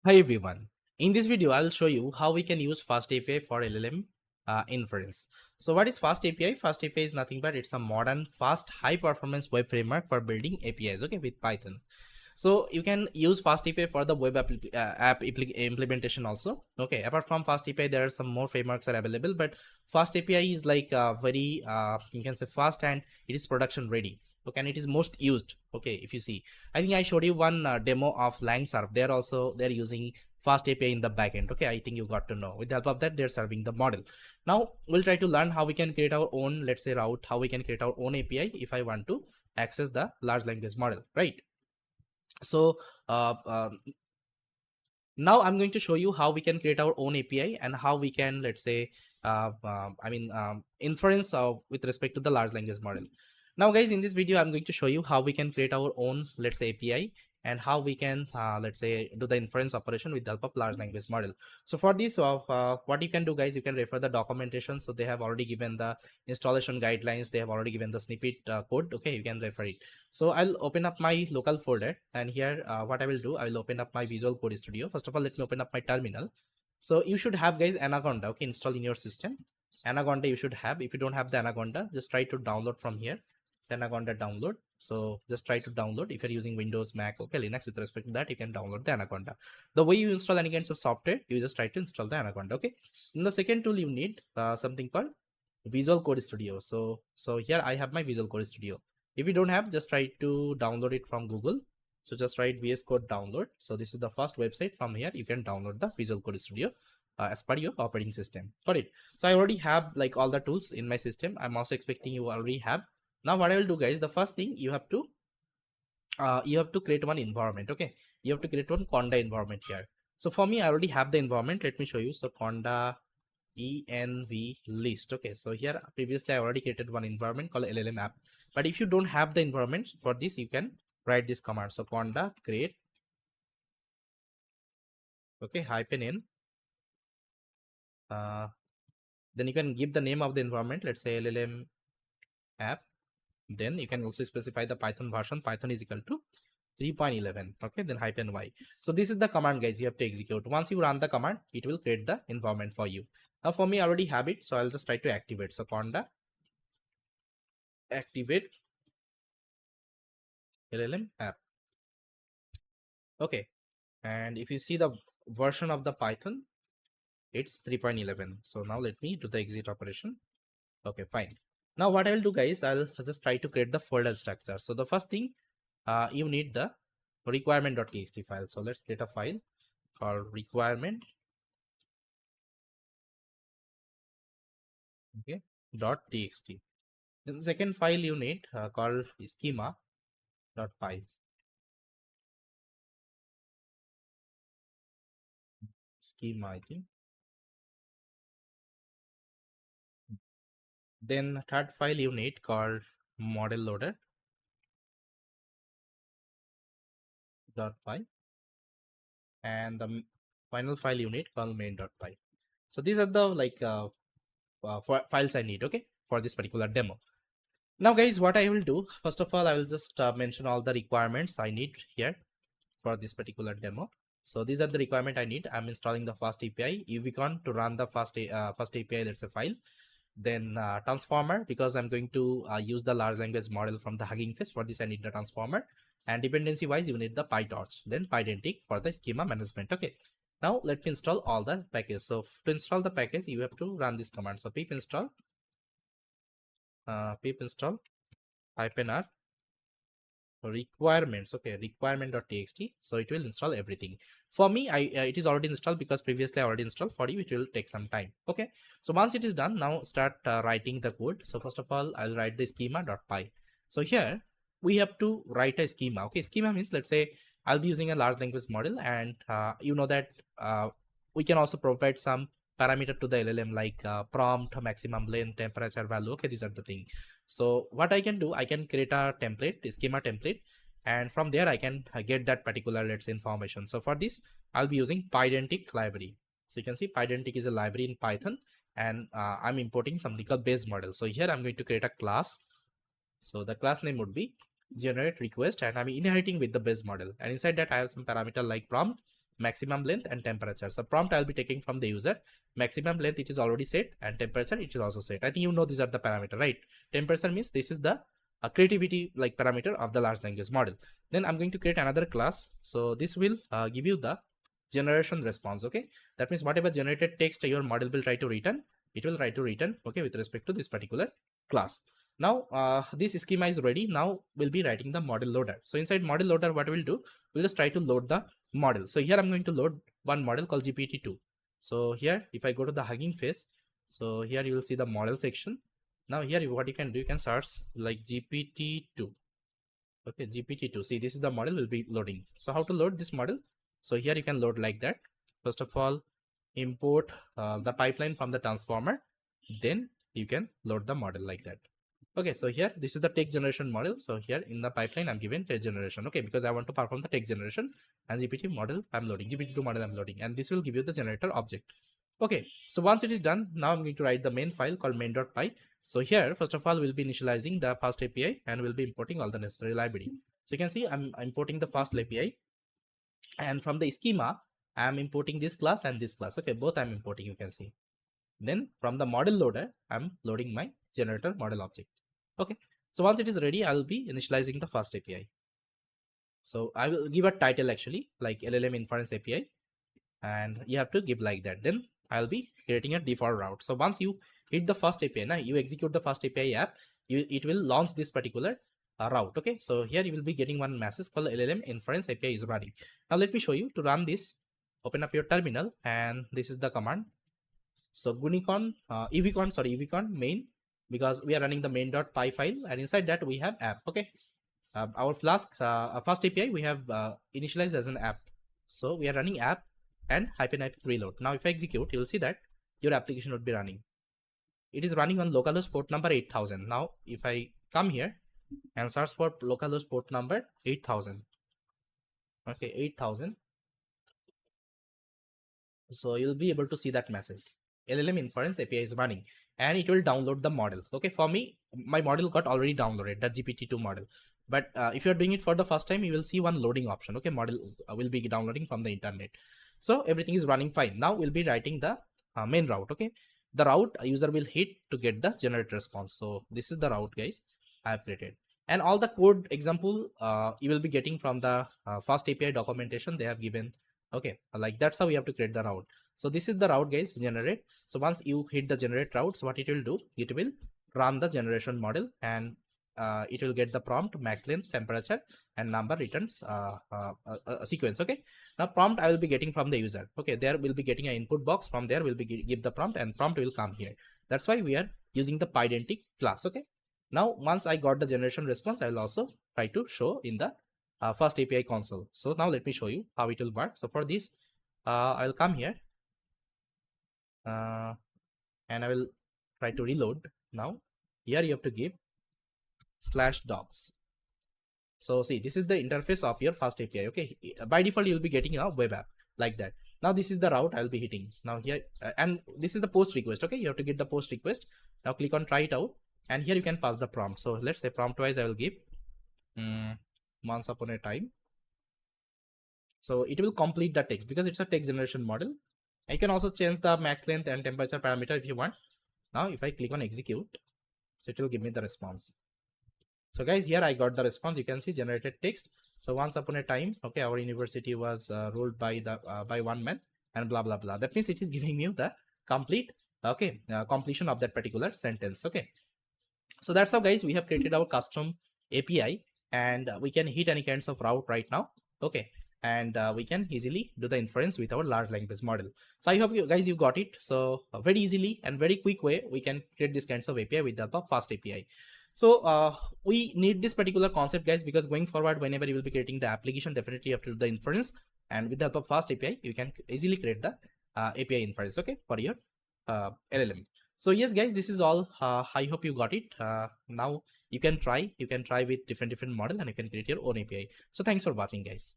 Hi everyone. In this video, I'll show you how we can use FastAPI for LLM inference. So what is FastAPI? FastAPI is nothing but it's a modern, fast, high performance web framework for building APIs, okay, with Python. So you can use FastAPI for the web implementation also. Okay, apart from FastAPI, there are some more frameworks are available, but FastAPI is like very, you can say fast and it is production ready. Okay, and it is most used. Okay, if you see, I think I showed you one demo of LangServe. They're using FastAPI in the backend. Okay, I think you got to know. With the help of that, they're serving the model. Now we'll try to learn how we can create our own, let's say, route, how we can create our own API if I want to access the large language model, right? So uh, um, now I'm going to show you how we can create our own API and how we can, let's say, inference with respect to the large language model. Now guys, in this video I'm going to show you how we can create our own, let's say, API and how we can let's say do the inference operation with the help of large language model. So for this, what you can do guys, you can refer the documentation. So they have already given the installation guidelines, they have already given the snippet code. Okay, you can refer it. So I'll open up my local folder, and here what I will do, I will open up my Visual Code Studio. First of all, let me open up my terminal. So you should have guys Anaconda, okay, installed in your system. Anaconda you should have. If you don't have the Anaconda, just try to download from here. It's Anaconda download. So just try to download. If you're using Windows, Mac, okay, Linux, with respect to that, you can download the Anaconda. The way you install any kinds of software, you just try to install the Anaconda. Okay. In the second tool, you need something called Visual Code Studio. So here I have my Visual Code Studio. If you don't have, just try to download it from Google. So just write VS Code download. So this is the first website. From here you can download the Visual Code Studio as per your operating system. Got it? So I already have like all the tools in my system. I'm also expecting you already have. Now what I will do guys, the first thing you have to create one environment. Okay, you have to create one Conda environment here. So for me, I already have the environment. Let me show you. So Conda env list. Okay, so here previously I already created one environment called LLM app, but if you don't have the environment for this, you can write this command. So conda create, okay, hyphen n, then you can give the name of the environment, let's say LLM app. Then you can also specify the Python version. Python is equal to 3.11. Okay, then hyphen y. So this is the command guys you have to execute. Once you run the command, it will create the environment for you. Now for me, I already have it, so I'll just try to activate. So conda activate LLM app. Okay, and if you see the version of the Python, it's 3.11. So now let me do the exit operation. Okay, fine. Now what I will do guys, I'll just try to create the folder structure. So the first thing, you need the requirement.txt file. So let's create a file called requirement, okay, .txt. Then the second file you need called schema.py. Schema, I think. Then third file you need called model loader.py, and the final file you need called main.py. So these are the like files I need, okay, for this particular demo. Now guys, what I will do, first of all, I will just mention all the requirements I need here for this particular demo. So these are the requirement I need. I'm installing the FastAPI, UVCon to run the FastAPI, that's a file. Then transformer, because I'm going to use the large language model from the Hugging Face. For this I need the transformer, and dependency wise you need the PyTorch, then Pydantic for the schema management. Okay, now let me install all the packages. So to install the package, you have to run this command. So pip install hyphen r requirements. Okay, requirement.txt. So it will install everything. For me, it is already installed because previously I already installed. For you, it will take some time. Okay, so once it is done, now start writing the code. So first of all, I'll write the schema.py. So here we have to write a schema. Okay, schema means, let's say I'll be using a large language model, and you know that we can also provide some parameter to the LLM like prompt, maximum length, temperature value. Okay, these are the thing. So what I can do, I can create a template, a schema template, and from there I can get that particular, let's say, information. So for this, I'll be using Pydantic library. So you can see Pydantic is a library in Python, and I'm importing something called base model. So here I'm going to create a class. So the class name would be generate request, and I'm inheriting with the base model. And inside that I have some parameter like prompt, maximum length and temperature. So prompt I'll be taking from the user. Maximum length it is already set, and temperature it is also set. I think you know these are the parameter, right? Temperature means this is the creativity like parameter of the large language model. Then I'm going to create another class. So this will give you the generation response. Okay, that means whatever generated text your model will try to return, it will try to return, okay, with respect to this particular class. Now this schema is ready. Now we'll be writing the model loader. So inside model loader, what we'll do, we'll just try to load the model. So here I'm going to load one model called GPT-2. So here if I go to the Hugging Face, so here you will see the model section. Now here what you can do, you can search like GPT-2. Okay, GPT-2. See, this is the model will be loading. So how to load this model? So here you can load like that. First of all, import the pipeline from the transformer. Then you can load the model like that. Okay, so here this is the text generation model. So here in the pipeline I'm given text generation. Okay, because I want to perform the text generation, and GPT model I'm loading, GPT-2 model I'm loading, and this will give you the generator object. Okay, so once it is done, now I'm going to write the main file called main.py. So here first of all we'll be initializing the FastAPI and we'll be importing all the necessary library. So you can see I'm importing the FastAPI, and from the schema I'm importing this class and this class. Okay, both I'm importing, you can see. Then from the model loader I'm loading my generator model object. Okay, so once it is ready, I will be initializing the FastAPI. So I will give a title actually like LLM Inference API, and you have to give like that. Then I'll be creating a default route. So once you hit the FastAPI, now you execute the FastAPI app, it will launch this particular route. Okay, so here you will be getting one message called LLM Inference API is running. Now let me show you to run this. Open up your terminal, and this is the command. So Gunicon, evcon main, because we are running the main.py file, and inside that we have app. Okay, our FastAPI we have initialized as an app. So we are running app and -hyphen reload. Now if I execute, you will see that your application would be running. It is running on localhost port number 8000. Now if I come here and search for localhost port number 8000, okay, 8000, so you'll be able to see that message. LLM Inference API is running, and it will download the model. Okay, for me, my model got already downloaded, the GPT-2 model. But if you're doing it for the first time, you will see one loading option. Okay, model will be downloading from the internet. So everything is running fine. Now we'll be writing the main route. Okay, the route a user will hit to get the generate response. So this is the route, guys, I have created. And all the code example you will be getting from the FastAPI documentation they have given. Okay, like that's how we have to create the route. So this is the route, guys, generate. So once you hit the generate routes, what it will do, it will run the generation model, and it will get the prompt, max length, temperature, and number returns a sequence. Okay, now prompt I will be getting from the user. Okay, there will be getting an input box. From there will be give the prompt, and prompt will come here. That's why we are using the pydantic class. Okay, now once I got the generation response, I will also try to show in the FastAPI console. So now let me show you how it will work. So for this I'll come here and I will try to reload. Now here you have to give /docs. So see, this is the interface of your FastAPI. Okay, by default you'll be getting a web app like that. Now this is the route I'll be hitting. Now here and this is the post request. Okay, you have to get the post request. Now click on try it out, and here you can pass the prompt. So let's say prompt wise I will give once upon a time. So it will complete the text because it's a text generation model. I can also change the max length and temperature parameter if you want. Now if I click on execute, so it will give me the response. So guys, here I got the response. You can see generated text. So once upon a time, okay, our university was ruled by the by one man, and blah blah blah. That means it is giving you the complete, okay, completion of that particular sentence. Okay, so that's how, guys, we have created our custom API, and we can hit any kinds of route right now. Okay, and we can easily do the inference with our large language model. So I hope you guys you got it. So very easily and very quick way we can create these kinds of API with the help of FastAPI. So we need this particular concept, guys, because going forward, whenever you will be creating the application, definitely you have to do the inference, and with the help of FastAPI you can easily create the API inference, okay, for your LLM. So yes, guys, this is all. I hope you got it. Now you can try with different model, and you can create your own API. So thanks for watching, guys.